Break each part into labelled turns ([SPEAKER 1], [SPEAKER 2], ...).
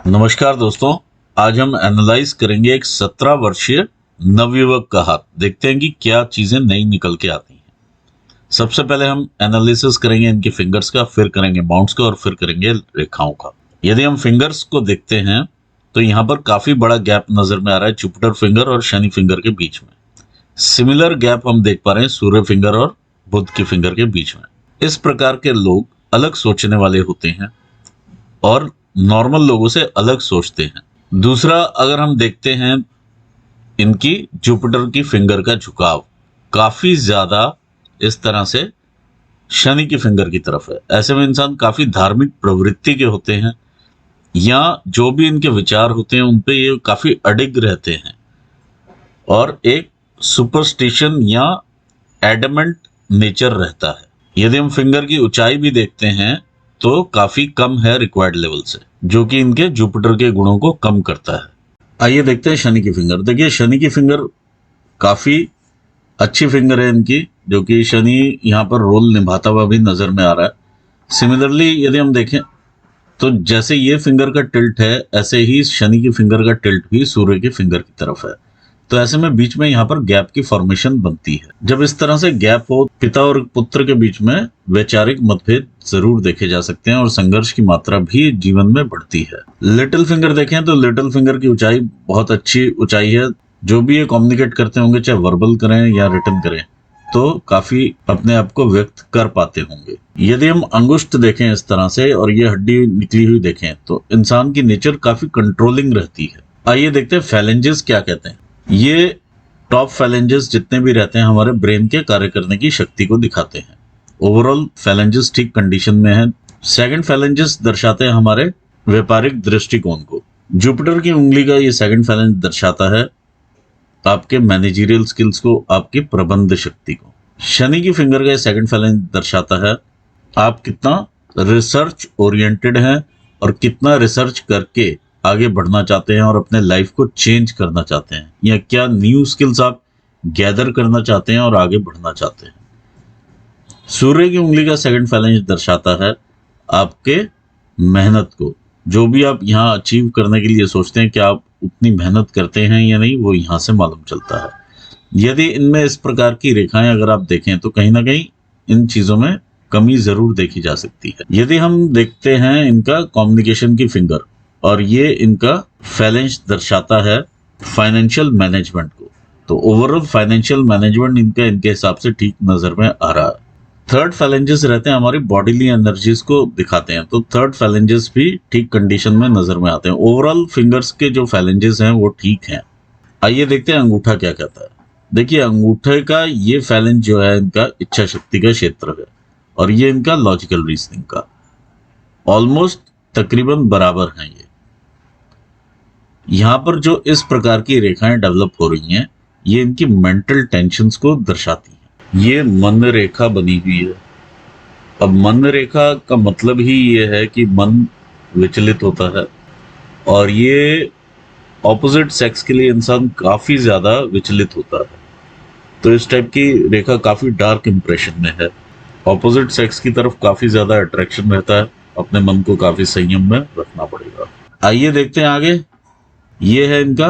[SPEAKER 1] नमस्कार दोस्तों। आज हम एनालाइज करेंगे एक 17 वर्षीय नवयुवक का हाथ। देखते हैं कि क्या चीजें नई निकल के आती हैं। सबसे पहले हम एनालिसिस करेंगे इनकी फिंगर्स का, फिर करेंगे माउंट्स का और फिर करेंगे रेखाओं का। यदि हम फिंगर्स को देखते हैं तो यहाँ पर काफी बड़ा गैप नजर में आ रहा है जुपिटर फिंगर और शनि फिंगर के बीच में। सिमिलर गैप हम देख पा रहे हैं सूर्य फिंगर और बुध की फिंगर के बीच में। इस प्रकार के लोग अलग सोचने वाले होते हैं और नॉर्मल लोगों से अलग सोचते हैं। दूसरा, अगर हम देखते हैं इनकी जुपिटर की फिंगर का झुकाव काफी ज्यादा इस तरह से शनि की फिंगर की तरफ है। ऐसे में इंसान काफी धार्मिक प्रवृत्ति के होते हैं या जो भी इनके विचार होते हैं उन पे ये काफी अडिग रहते हैं और एक सुपरस्टिशन या एडमेंट नेचर रहता है। यदि हम फिंगर की ऊंचाई भी देखते हैं तो काफी कम है रिक्वायर्ड लेवल से, जो कि इनके जुपिटर के गुणों को कम करता है। आइए देखते हैं शनि की फिंगर। देखिए, शनि की फिंगर काफी अच्छी फिंगर है इनकी, जो कि शनि यहाँ पर रोल निभाता हुआ भी नजर में आ रहा है। सिमिलरली यदि हम देखें तो जैसे ये फिंगर का टिल्ट है, ऐसे ही शनि की फिंगर का टिल्ट भी सूर्य की फिंगर की तरफ है। तो ऐसे में बीच में यहाँ पर गैप की फॉर्मेशन बनती है। जब इस तरह से गैप हो, पिता और पुत्र के बीच में वैचारिक मतभेद जरूर देखे जा सकते हैं और संघर्ष की मात्रा भी जीवन में बढ़ती है। लिटिल फिंगर देखें तो लिटिल फिंगर की ऊंचाई बहुत अच्छी ऊंचाई है। जो भी ये कम्युनिकेट करते होंगे, चाहे वर्बल करें या रिटन करें, तो काफी अपने आप को व्यक्त कर पाते होंगे। यदि हम अंगुष्ठ देखें इस तरह से और ये हड्डी निकली हुई देखें तो इंसान की नेचर काफी कंट्रोलिंग रहती है। आइए देखते हैं फैलेंजेस क्या कहते हैं। ये टॉप फैलेंजेस जितने भी रहते हैं हमारे ब्रेन के कार्य करने की शक्ति को दिखाते हैं। ओवरऑल फैलेंजेस ठीक कंडीशन में है। सेकंड फैलेंजेस दर्शाते हैं हमारे व्यापारिक दृष्टिकोण को। जुपिटर की उंगली का ये सेकंड फैलेंज दर्शाता है आपके मैनेजरियल स्किल्स को, आपकी प्रबंध शक्ति को। शनि की फिंगर का सेकंड फैलेंज दर्शाता है आप कितना रिसर्च ओरिएंटेड हैं और कितना रिसर्च करके आगे बढ़ना चाहते हैं और अपने लाइफ को चेंज करना चाहते हैं, या क्या न्यू स्किल्स आप गैदर करना चाहते हैं और आगे बढ़ना चाहते हैं। सूर्य की उंगली का सेकंड फैलेंज दर्शाता है आपके मेहनत को। जो भी आप यहाँ अचीव करने के लिए सोचते हैं, क्या आप उतनी मेहनत करते हैं या नहीं, वो यहाँ से मालूम चलता है। यदि इनमें इस प्रकार की रेखाएं अगर आप देखें तो कहीं ना कहीं इन चीजों में कमी जरूर देखी जा सकती है। यदि हम देखते हैं इनका कम्युनिकेशन की फिंगर, और ये इनका फैलेंज दर्शाता है फाइनेंशियल मैनेजमेंट को, तो ओवरऑल फाइनेंशियल मैनेजमेंट इनका इनके हिसाब से ठीक नजर में आ रहा है। थर्ड फैलेंजेस रहते हैं हमारी बॉडीली एनर्जीज को दिखाते हैं, तो थर्ड फैलेंजेस भी ठीक कंडीशन में नजर में आते हैं। ओवरऑल फिंगर्स के जो फैलेंजेस हैं वो ठीक हैं। आइए देखते हैं अंगूठा क्या कहता है। देखिए, अंगूठे का ये फैलेंज जो है इनका इच्छा शक्ति का क्षेत्र है और ये इनका लॉजिकल रीजनिंग का। ऑलमोस्ट तकरीबन बराबर हैं ये। यहाँ पर जो इस प्रकार की रेखाएं डेवलप हो रही हैं, ये इनकी मेंटल टेंशन्स को दर्शाती हैं। ये मन रेखा बनी हुई है। अब मन रेखा का मतलब ही ये है कि मन विचलित होता है और ये ऑपोजिट सेक्स के लिए इंसान काफी ज्यादा विचलित होता है। तो इस टाइप की रेखा काफी डार्क इंप्रेशन में है। ऑपोजिट सेक्स की तरफ काफी ज्यादा अट्रैक्शन रहता है। अपने मन को काफी संयम में रखना पड़ेगा। आइए देखते हैं आगे। ये है इनका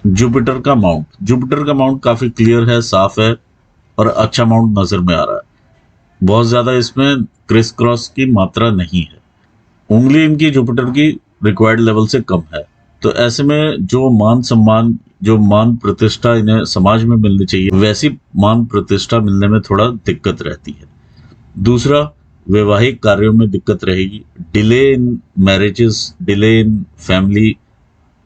[SPEAKER 1] जुपिटर का माउंट। जुपिटर का माउंट काफी क्लियर है, साफ है और अच्छा माउंट नजर में आ रहा है। बहुत ज्यादा इसमें क्रिस क्रॉस की मात्रा नहीं है। उंगली इनकी जुपिटर की रिक्वायर्ड लेवल से कम है। तो ऐसे में जो मान सम्मान, जो मान प्रतिष्ठा इन्हें समाज में मिलनी चाहिए, वैसी मान प्रतिष्ठा मिलने में थोड़ा दिक्कत रहती है। दूसरा, वैवाहिक कार्यों में दिक्कत रहेगी। Delay in marriages, delay in family,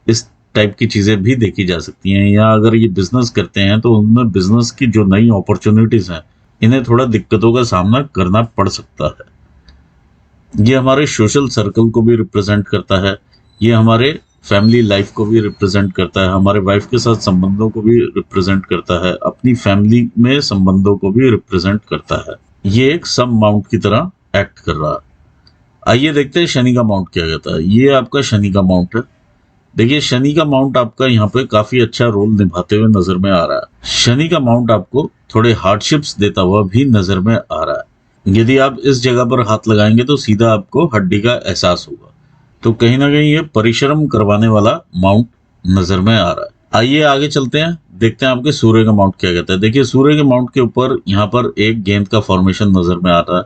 [SPEAKER 1] इस टाइप की चीजें भी देखी जा सकती हैं। या अगर ये बिजनेस करते हैं तो उनमें बिजनेस की जो नई अपॉर्चुनिटीज हैं, इन्हें थोड़ा दिक्कतों का सामना करना पड़ सकता है। ये हमारे सोशल सर्कल को भी रिप्रेजेंट करता है। ये हमारे फैमिली लाइफ को भी रिप्रेजेंट करता है। हमारे वाइफ के साथ संबंधों को भी रिप्रेजेंट करता है। अपनी फैमिली में संबंधों को भी रिप्रेजेंट करता है। ये एक सब माउंट की तरह एक्ट कर रहा है। आइए देखते हैं शनि का माउंट क्या कहता है। ये आपका शनि का माउंट है। देखिए, शनि का माउंट आपका यहाँ पे काफी अच्छा रोल निभाते हुए नजर में आ रहा है। शनि का माउंट आपको थोड़े हार्डशिप्स देता हुआ भी नजर में आ रहा है। यदि आप इस जगह पर हाथ लगाएंगे तो सीधा आपको हड्डी का एहसास होगा। तो कहीं ना कहीं ये परिश्रम करवाने वाला माउंट नजर में आ रहा है। आइए आगे चलते हैं, देखते हैं आपके सूर्य का माउंट क्या कहता है। देखिए सूर्य के माउंट के ऊपर यहाँ पर एक गेंद का फॉर्मेशन नजर में आ रहा है।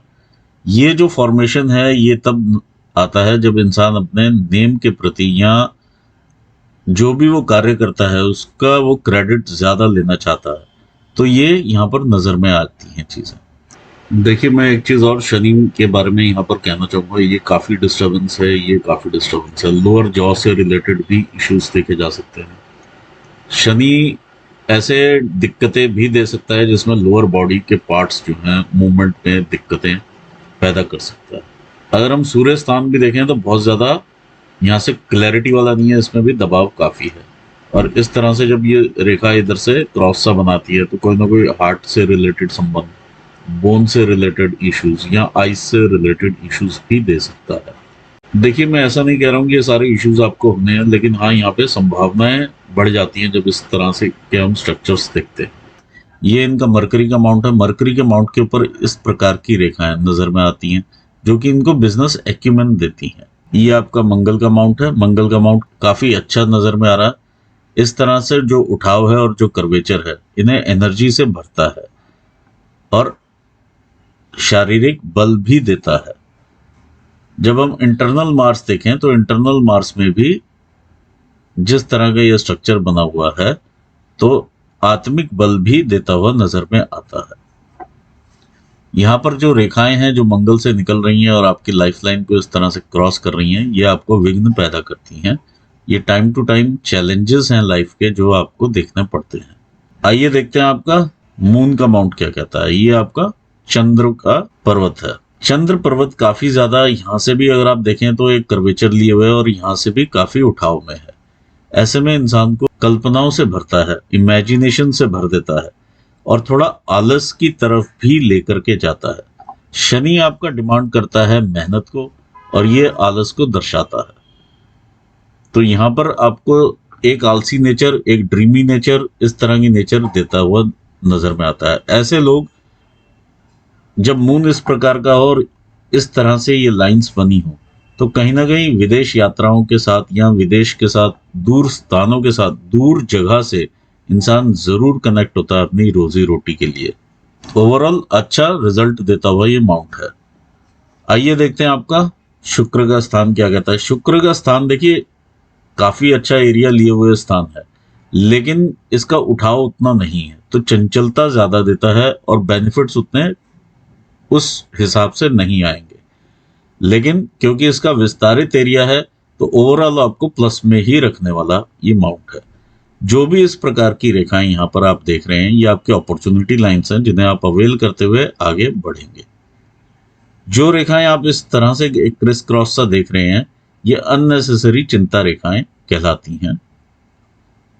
[SPEAKER 1] ये जो फॉर्मेशन है ये तब आता है जब इंसान अपने नेम के प्रति या जो भी वो कार्य करता है उसका वो क्रेडिट ज्यादा लेना चाहता है, तो ये यहाँ पर नजर में आती हैं चीजें। देखिए मैं एक चीज और शनि के बारे में यहाँ पर कहना चाहूंगा, ये काफी डिस्टरबेंस है, ये काफी डिस्टरबेंस है। लोअर जॉ से रिलेटेड भी इश्यूज देखे जा सकते हैं। शनि ऐसे दिक्कतें भी दे सकता है जिसमें लोअर बॉडी के पार्ट्स जो हैं मूवमेंट में दिक्कतें पैदा कर सकता है। अगर हम सूर्य स्थान भी देखें तो बहुत ज्यादा यहाँ से क्लैरिटी वाला नहीं है, इसमें भी दबाव काफी है। और इस तरह से जब ये रेखा इधर से क्रॉस सा बनाती है तो कोई ना कोई हार्ट से रिलेटेड संबंध, बोन से रिलेटेड इश्यूज या आइस से रिलेटेड इश्यूज भी दे सकता है। देखिए मैं ऐसा नहीं कह रहा हूँ कि ये सारे इश्यूज आपको होने हैं, लेकिन हाँ यहाँ पे संभावनाएं बढ़ जाती हैं जब इस तरह से के हम स्ट्रक्चर्स देखते हैं। ये इनका मरकरी का माउंट है। मरकरी के माउंट के ऊपर इस प्रकार की रेखाएं नजर में आती हैं जो कि इनको बिजनेस एक्यूमेन देती हैं। ये आपका मंगल का माउंट है। मंगल का माउंट काफी अच्छा नजर में आ रहा है। इस तरह से जो उठाव है और जो कर्वेचर है इन्हें एनर्जी से भरता है और शारीरिक बल भी देता है। जब हम इंटरनल मार्स देखें तो इंटरनल मार्स में भी जिस तरह का यह स्ट्रक्चर बना हुआ है तो आत्मिक बल भी देता हुआ नजर में आता है। यहाँ पर जो रेखाएं हैं जो मंगल से निकल रही हैं और आपकी लाइफलाइन को इस तरह से क्रॉस कर रही हैं, ये आपको विघ्न पैदा करती हैं। ये टाइम टू टाइम चैलेंजेस हैं लाइफ के जो आपको देखने पड़ते हैं। आइए देखते हैं आपका मून का माउंट क्या कहता है। ये आपका चंद्र का पर्वत है। चंद्र पर्वत काफी ज्यादा यहाँ से भी अगर आप देखें तो एक कर्वेचर लिए हुए और यहाँ से भी काफी उठाव में है। ऐसे में इंसान को कल्पनाओं से भरता है, इमेजिनेशन से भर देता है और थोड़ा आलस की तरफ भी लेकर के जाता है। शनि आपका डिमांड करता है मेहनत को और ये आलस को दर्शाता है। तो यहाँ पर आपको एक आलसी नेचर, एक ड्रीमी नेचर, इस तरह की नेचर देता हुआ नजर में आता है। ऐसे लोग जब मून इस प्रकार का हो और इस तरह से ये लाइंस बनी हो तो कहीं ना कहीं विदेश यात्राओं के साथ या विदेश के साथ, दूर स्थानों के साथ, दूर जगह से इंसान जरूर कनेक्ट होता है अपनी रोजी रोटी के लिए। ओवरऑल अच्छा रिजल्ट देता हुआ ये माउंट है। आइए देखते हैं आपका शुक्र का स्थान क्या कहता है। शुक्र का स्थान देखिए काफी अच्छा एरिया लिए हुए स्थान है, लेकिन इसका उठाव उतना नहीं है, तो चंचलता ज्यादा देता है और बेनिफिट्स उतने उस हिसाब से नहीं आएंगे। लेकिन क्योंकि इसका विस्तारित एरिया है तो ओवरऑल आपको प्लस में ही रखने वाला ये माउंट है। जो भी इस प्रकार की रेखाएं यहाँ पर आप देख रहे हैं ये आपके अपॉर्चुनिटी लाइंस हैं जिन्हें आप अवेल करते हुए आगे बढ़ेंगे। जो रेखाएं आप इस तरह से एक क्रिस क्रॉस सा देख रहे हैं ये अननेसेसरी चिंता रेखाएं कहलाती हैं।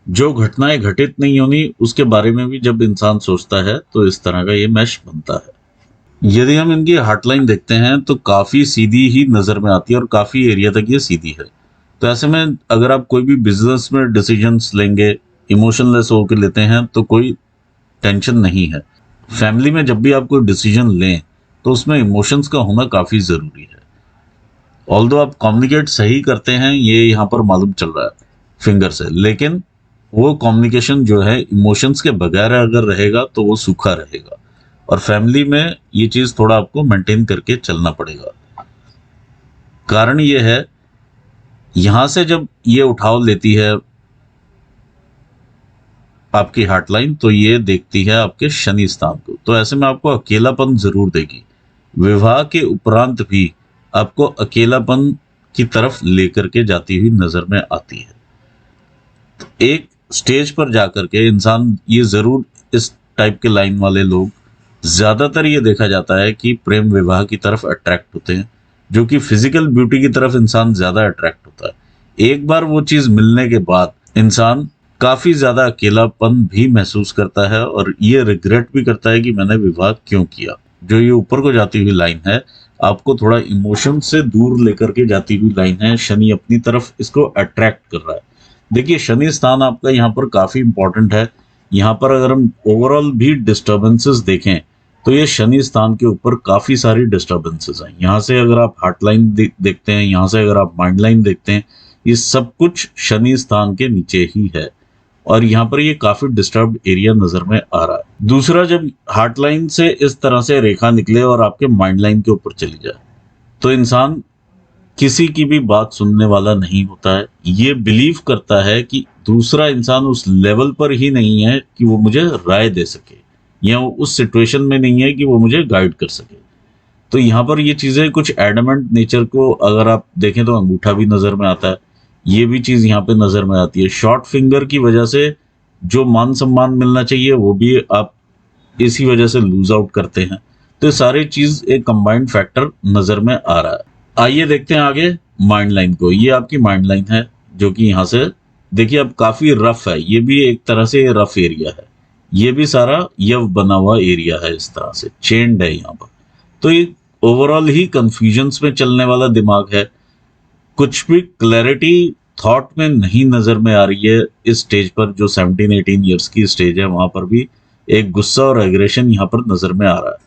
[SPEAKER 1] जो घटनाएं घटित नहीं होनी उसके बारे में भी जब इंसान सोचता है तो इस तरह का ये मैश बनता है। यदि हम इनकी हार्टलाइन देखते हैं तो काफी सीधी ही नजर में आती है और काफी एरिया तक ये सीधी है। तो ऐसे में अगर आप कोई भी बिजनेस में डिसीजंस लेंगे, इमोशनलेस होकर लेते हैं तो कोई टेंशन नहीं है। फैमिली में जब भी आप कोई डिसीजन लें तो उसमें इमोशंस का होना काफी जरूरी है। ऑल्दो आप कम्युनिकेट सही करते हैं ये यहाँ पर मालूम चल रहा है फिंगर से, लेकिन वो कम्युनिकेशन जो है इमोशंस के बगैर अगर रहेगा तो वो सूखा रहेगा और फैमिली में ये चीज थोड़ा आपको मेंटेन करके चलना पड़ेगा। कारण ये है यहां से जब ये उठाव लेती है आपकी हार्टलाइन तो ये देखती है आपके शनि स्थान को, तो ऐसे में आपको अकेलापन जरूर देगी। विवाह के उपरांत भी आपको अकेलापन की तरफ लेकर के जाती हुई नजर में आती है। तो एक स्टेज पर जाकर के इंसान ये जरूर, इस टाइप के लाइन वाले लोग ज्यादातर ये देखा जाता है कि प्रेम विवाह की तरफ अट्रैक्ट होते हैं, जो कि फिजिकल ब्यूटी की तरफ इंसान ज्यादा अट्रैक्ट होता है। एक बार वो चीज मिलने के बाद इंसान काफी ज्यादा अकेलापन भी महसूस करता है और ये रिग्रेट भी करता है कि मैंने विवाह क्यों किया। जो ये ऊपर को जाती हुई लाइन है आपको थोड़ा इमोशन से दूर लेकर के जाती हुई लाइन है। शनि अपनी तरफ इसको अट्रैक्ट कर रहा है। देखिए शनि स्थान आपका यहाँ पर काफी इंपॉर्टेंट है। यहाँ पर अगर हम ओवरऑल भी डिस्टर्बेंसेस देखें तो ये शनि स्थान के ऊपर काफी सारी डिस्टर्बेंसेस हैं। यहाँ से अगर आप हार्ट लाइन देखते हैं, यहाँ से अगर आप माइंड लाइन देखते हैं, ये सब कुछ शनि स्थान के नीचे ही है और यहाँ पर ये काफी डिस्टर्ब्ड एरिया नजर में आ रहा है। दूसरा, जब हार्ट लाइन से इस तरह से रेखा निकले और आपके माइंड लाइन के ऊपर चली जाए तो इंसान किसी की भी बात सुनने वाला नहीं होता है। ये बिलीव करता है कि दूसरा इंसान उस लेवल पर ही नहीं है कि वो मुझे राय दे सके या वो उस सिचुएशन में नहीं है कि वो मुझे गाइड कर सके। तो यहाँ पर ये चीजें कुछ एडमेंट नेचर को अगर आप देखें तो अंगूठा भी नजर में आता है, ये भी चीज यहाँ पे नजर में आती है। शॉर्ट फिंगर की वजह से जो मान सम्मान मिलना चाहिए वो भी आप इसी वजह से लूज आउट करते हैं। तो ये सारी चीज एक कंबाइंड फैक्टर नजर में आ रहा है। आइए देखते हैं आगे माइंड लाइन को। ये आपकी माइंड लाइन है जो कि यहाँ से देखिए अब काफी रफ है, ये भी एक तरह से रफ एरिया है, ये भी सारा यव बना हुआ एरिया है, इस तरह से चेंड है यहाँ पर। तो ये ओवरऑल ही कंफ्यूजन्स में चलने वाला दिमाग है, कुछ भी क्लैरिटी थॉट में नहीं नजर में आ रही है। इस स्टेज पर जो 17-18 ईयर्स की स्टेज है वहां पर भी एक गुस्सा और एग्रेशन यहाँ पर नजर में आ रहा है।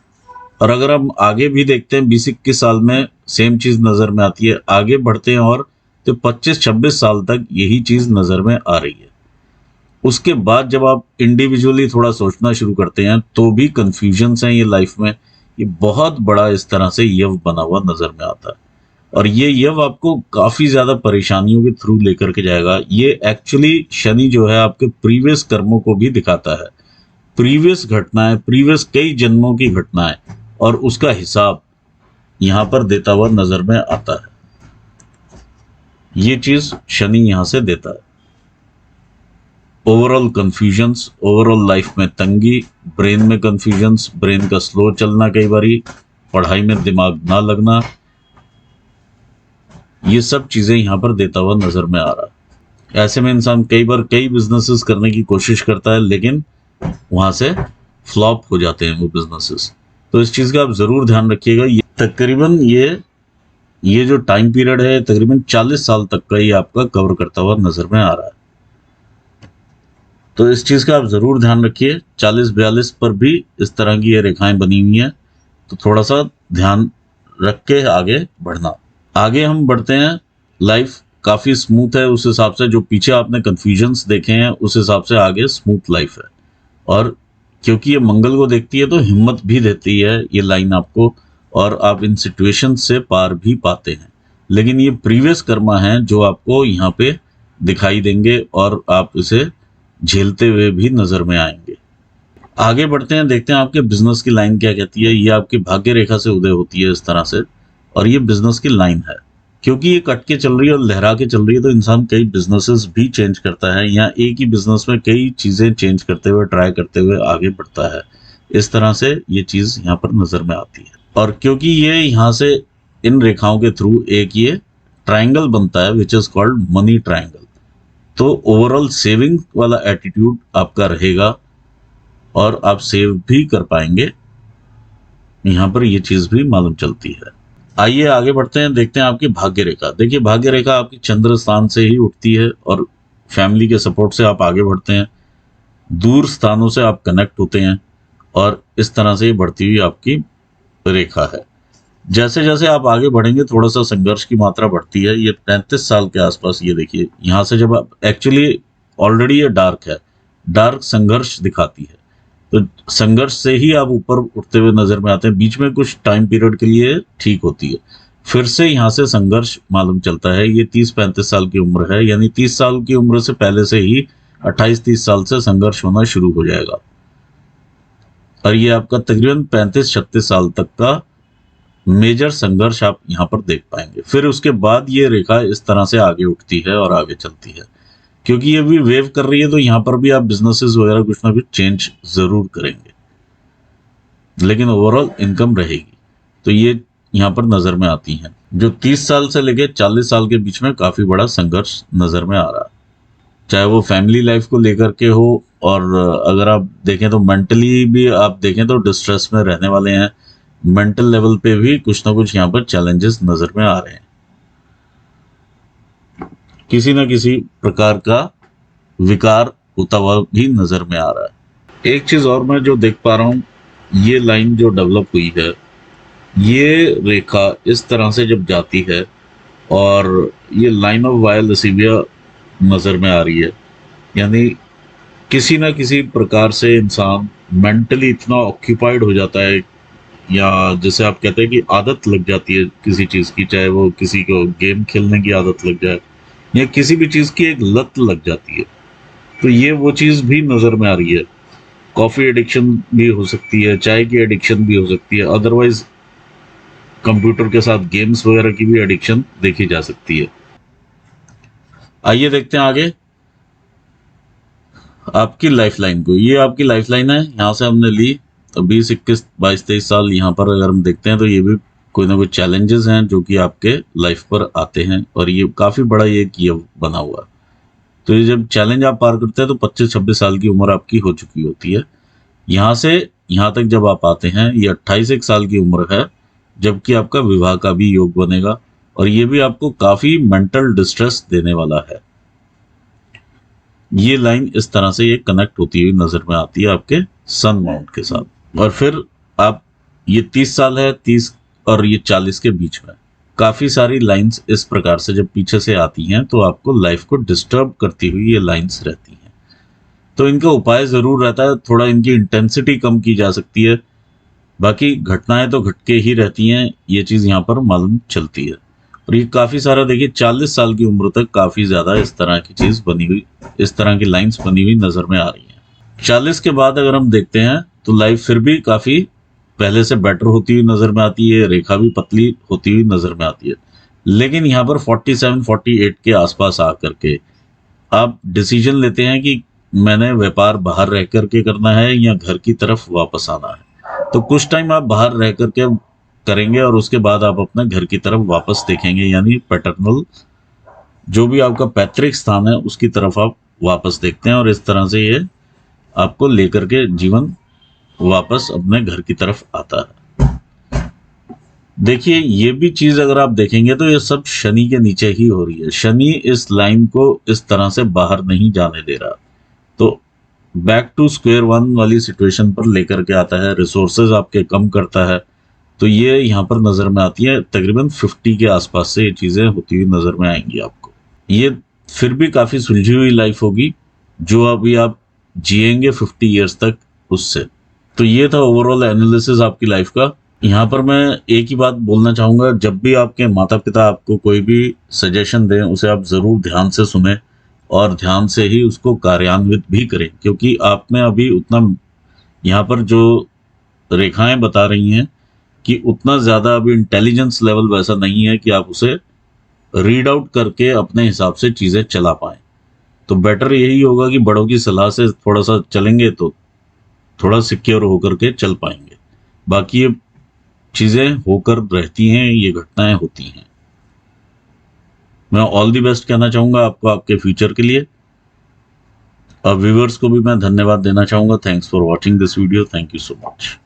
[SPEAKER 1] और अगर हम आगे भी देखते हैं 20-21 साल में सेम चीज नजर में आती है, आगे बढ़ते हैं और तो 25-26 साल तक यही चीज नजर में आ रही है। उसके बाद जब आप इंडिविजुअली थोड़ा सोचना शुरू करते हैं तो भी कंफ्यूजन्स हैं ये लाइफ में, ये बहुत बड़ा इस तरह से यव बना हुआ नजर में आता है और ये यव आपको काफी ज्यादा परेशानियों के थ्रू लेकर के जाएगा। ये एक्चुअली शनि जो है आपके प्रीवियस कर्मों को भी दिखाता है, प्रीवियस घटनाएं, प्रीवियस कई जन्मों की घटनाएं और उसका हिसाब यहां पर देता हुआ नजर में आता है। ये चीज शनि यहां से देता है। ओवरऑल कंफ्यूजन्स, ओवरऑल लाइफ में तंगी, ब्रेन में कंफ्यूजन्स, ब्रेन का स्लो चलना, कई बारी पढ़ाई में दिमाग ना लगना, ये सब चीजें यहां पर देता हुआ नजर में आ रहा है। ऐसे में इंसान कई बार कई बिजनेसेस करने की कोशिश करता है लेकिन वहां से फ्लॉप हो जाते हैं वो बिजनेसेस। तो इस चीज का आप जरूर ध्यान रखिएगा। ये तकरीबन ये जो टाइम पीरियड है तकरीबन 40 साल तक का ये आपका कवर करता हुआ नजर में आ रहा है। तो इस चीज का आप जरूर ध्यान रखिए। 40-42 पर भी इस तरह की ये रेखाएं बनी हुई हैं, तो थोड़ा सा ध्यान रख के आगे बढ़ना। आगे हम बढ़ते हैं। लाइफ काफी स्मूथ है उस हिसाब से, जो पीछे आपने कंफ्यूजन्स देखे हैं उस हिसाब से आगे स्मूथ लाइफ है। और क्योंकि ये मंगल को देखती है तो हिम्मत भी देती है ये लाइन आपको, और आप इन सिचुएशन से पार भी पाते हैं। लेकिन ये प्रीवियस कर्मा हैं जो आपको यहाँ पे दिखाई देंगे और आप इसे झेलते हुए भी नजर में आएंगे। आगे बढ़ते हैं, देखते हैं आपके बिजनेस की लाइन क्या कहती है। ये आपकी भाग्य रेखा से उदय होती है इस तरह से, और ये बिजनेस की लाइन है। क्योंकि ये कट के चल रही है और लहरा के चल रही है तो इंसान कई बिजनेसेस भी चेंज करता है, या एक ही बिजनेस में कई चीजें चेंज करते हुए, ट्राई करते हुए आगे बढ़ता है। इस तरह से ये चीज यहाँ पर नजर में आती है। और क्योंकि ये यहाँ से इन रेखाओं के थ्रू एक ये ट्राइंगल बनता है which is called money triangle, तो ओवरऑल सेविंग वाला एटीट्यूड आपका रहेगा और आप सेव भी कर पाएंगे। यहाँ पर ये चीज भी मालूम चलती है। आइए आगे बढ़ते हैं, देखते हैं आपकी भाग्य रेखा। देखिए भाग्य रेखा आपकी चंद्र स्थान से ही उठती है और फैमिली के सपोर्ट से आप आगे बढ़ते हैं, दूर स्थानों से आप कनेक्ट होते हैं और इस तरह से ये बढ़ती हुई आपकी रेखा है। जैसे जैसे आप आगे बढ़ेंगे थोड़ा सा संघर्ष की मात्रा बढ़ती है। ये 35 साल के आसपास, ये देखिए यहाँ से जब आप एक्चुअली ऑलरेडी ये डार्क है, डार्क संघर्ष दिखाती है, तो संघर्ष से ही आप ऊपर उठते हुए नजर में आते हैं। बीच में कुछ टाइम पीरियड के लिए ठीक होती है, फिर से यहाँ से संघर्ष मालूम चलता है। ये 30-35 साल की उम्र है, यानी 30 साल की उम्र से पहले से ही 28-30 साल से संघर्ष होना शुरू हो जाएगा और ये आपका तकरीबन 35-36 साल तक का मेजर संघर्ष आप यहाँ पर देख पाएंगे। फिर उसके बाद ये रेखा इस तरह से आगे उठती है और आगे चलती है। क्योंकि ये भी वेव कर रही है तो यहाँ पर भी आप बिजनेसेस वगैरह कुछ ना कुछ चेंज जरूर करेंगे, लेकिन ओवरऑल इनकम रहेगी। तो ये यहाँ पर नजर में आती हैं। जो 30 साल से लेके 40 साल के बीच में काफी बड़ा संघर्ष नजर में आ रहा है, चाहे वो फैमिली लाइफ को लेकर के हो, और अगर आप देखें तो मेंटली भी आप देखें तो डिस्ट्रेस में रहने वाले हैं। मेंटल लेवल पे भी कुछ ना कुछ यहाँ पर चैलेंजेस नजर में आ रहे हैं। किसी न किसी प्रकार का विकार होता हुआ भी नजर में आ रहा है। एक चीज और मैं जो देख पा रहा हूं, ये लाइन जो डेवलप हुई है, ये रेखा इस तरह से जब जाती है और ये लाइन ऑफ वाया लसीविया नज़र में आ रही है, यानी किसी ना किसी प्रकार से इंसान मेंटली इतना ऑक्यूपाइड हो जाता है, या जैसे आप कहते हैं कि आदत लग जाती है किसी चीज़ की, चाहे वो किसी को गेम खेलने की आदत लग जाए या किसी भी चीज़ की एक लत लग जाती है, तो ये वो चीज़ भी नज़र में आ रही है। कॉफ़ी एडिक्शन भी हो सकती है, चाय की एडिक्शन भी हो सकती है, अदरवाइज कंप्यूटर के साथ गेम्स वगैरह की भी एडिक्शन देखी जा सकती है। आइए देखते हैं आगे आपकी लाइफ लाइन को। ये आपकी लाइफ लाइन है, यहाँ से हमने ली तो 20, 21, 22, 23 साल। यहाँ पर अगर हम देखते हैं तो ये भी कोई ना कोई चैलेंजेस हैं जो कि आपके लाइफ पर आते हैं, और ये काफ़ी बड़ा ये किया बना हुआ। तो ये जब चैलेंज आप पार करते हैं तो 25-26 साल की उम्र आपकी हो चुकी होती है। यहाँ से यहाँ तक जब आप आते हैं, ये 28 एक साल की उम्र है जबकि आपका विवाह का भी योग बनेगा, और ये भी आपको काफ़ी मेंटल डिस्ट्रेस देने वाला है। ये लाइन इस तरह से ये कनेक्ट होती हुई नजर में आती है आपके सन माउंट के साथ। और फिर आप, ये 30 साल है, 30 और ये 40 के बीच में काफी सारी लाइंस इस प्रकार से जब पीछे से आती हैं तो आपको लाइफ को डिस्टर्ब करती हुई ये लाइंस रहती हैं। तो इनका उपाय जरूर रहता है, थोड़ा इनकी इंटेंसिटी कम की जा सकती है, बाकी घटनाएं तो घटके ही रहती हैं, ये चीज यहाँ पर मालूम चलती है। और ये काफी सारा देखिए 40 साल की उम्र तक काफी ज्यादा इस तरह की चीज बनी हुई, इस तरह की लाइंस बनी हुई नजर में आ रही हैं। 40 के बाद अगर हम देखते हैं तो लाइफ फिर भी काफी पहले से बेटर होती हुई नजर में आती है, रेखा भी पतली होती हुई नजर में आती है। लेकिन यहाँ पर 47, 48 के आसपास आकर के आप डिसीजन लेते हैं कि मैंने व्यापार बाहर रह करके करना है या घर की तरफ वापस आना है। तो कुछ टाइम आप बाहर रह करके करेंगे और उसके बाद आप अपने घर की तरफ वापस देखेंगे, यानी पैटर्नल जो भी आपका पैतृक स्थान है उसकी तरफ आप वापस देखते हैं, और इस तरह से ये आपको लेकर के जीवन वापस अपने घर की तरफ आता है। देखिए ये भी चीज अगर आप देखेंगे तो ये सब शनि के नीचे ही हो रही है। शनि इस लाइन को इस तरह से बाहर नहीं जाने दे रहा, तो बैक टू स्क्वायर वन वाली सिचुएशन पर लेकर के आता है, रिसोर्सेज आपके कम करता है। तो ये यहाँ पर नजर में आती है, तकरीबन 50 के आसपास से ये चीजें होती हुई नजर में आएंगी आपको। ये फिर भी काफी सुलझी हुई लाइफ होगी जो अभी आप जिएंगे 50 ईयर्स तक उससे। तो ये था ओवरऑल एनालिसिस आपकी लाइफ का। यहाँ पर मैं एक ही बात बोलना चाहूंगा, जब भी आपके माता पिता आपको कोई भी सजेशन दें उसे आप जरूर ध्यान से सुने और ध्यान से ही उसको कार्यान्वित भी करें, क्योंकि आप में अभी उतना, यहाँ पर जो रेखाएं बता रही हैं कि उतना ज़्यादा अभी इंटेलिजेंस लेवल वैसा नहीं है कि आप उसे रीड आउट करके अपने हिसाब से चीज़ें चला पाएं। तो बेटर यही होगा कि बड़ों की सलाह से थोड़ा सा चलेंगे तो थोड़ा सिक्योर होकर के चल पाएंगे। बाकी ये चीज़ें होकर रहती हैं, ये घटनाएं होती हैं। मैं ऑल दी बेस्ट कहना चाहूँगा आपको आपके फ्यूचर के लिए। व्यूवर्स को भी मैं धन्यवाद देना चाहूँगा। Thanks for watching this video. Thank you so much.